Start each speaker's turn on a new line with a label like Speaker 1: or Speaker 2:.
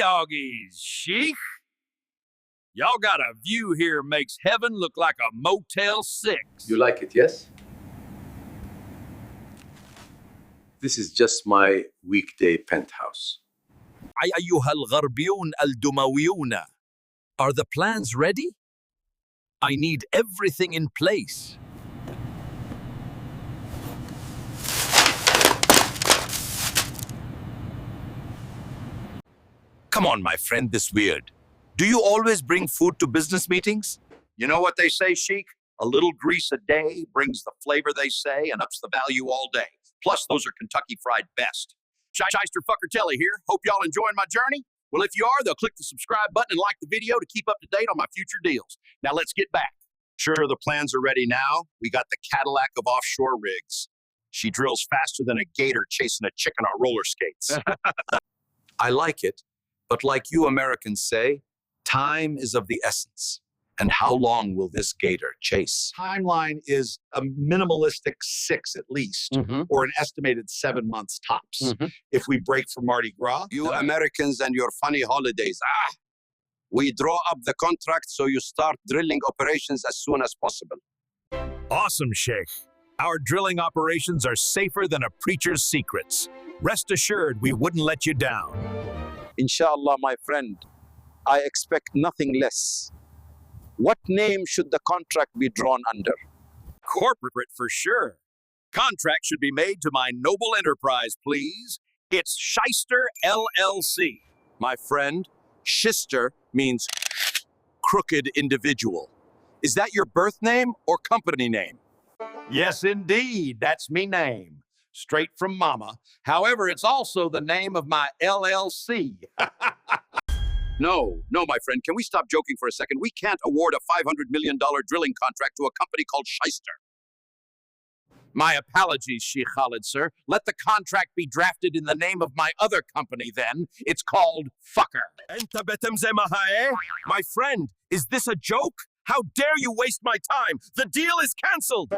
Speaker 1: doggies, Sheikh. Y'all got a view here makes heaven look like a Motel 6.
Speaker 2: You like it, yes? This is just my weekday penthouse.
Speaker 1: أيها الغربيون الدمويون. Are the plans ready? I need everything in place. Come on, my friend, this weird. Do you always bring food to business meetings? You know what they say, Sheik? A little grease a day brings the flavor, they say, and ups the value all day. Plus, those are Kentucky Fried Best. Shyster Fucker Telly here. Hope y'all enjoying my journey. Well, if you are, they'll click the subscribe button and like the video to keep up to date on my future deals. Now, let's get back. Sure, the plans are ready now. We got the Cadillac of offshore rigs. She drills faster than a gator chasing a chicken on roller skates. I like it, but like you Americans say, time is of the essence. And how long will this gator chase?
Speaker 3: Timeline is a minimalistic 6 at least, or an estimated 7 months tops. If we break for Mardi Gras.
Speaker 4: You Americans and your funny holidays. We draw up the contract so you start drilling operations as soon as possible.
Speaker 1: Awesome, Sheikh. Our drilling operations are safer than a preacher's secrets. Rest assured, we wouldn't let you down.
Speaker 4: Inshallah, my friend, I expect nothing less. What name should the contract be drawn under?
Speaker 1: Corporate for sure. Contract should be made to my noble enterprise, please. It's Shyster LLC.
Speaker 4: My friend, Shyster means crooked individual. Is that your birth name or company name?
Speaker 3: Yes, indeed. That's me name. Straight from mama. However, it's also the name of my LLC.
Speaker 4: No, my friend. Can we stop joking for a second? We can't award a $500 million drilling contract to a company called Shyster.
Speaker 1: My apologies, Sheikh Khalid, sir. Let the contract be drafted in the name of my other company, then. It's called Fucker. My friend, is this a joke? How dare you waste my time? The deal is canceled.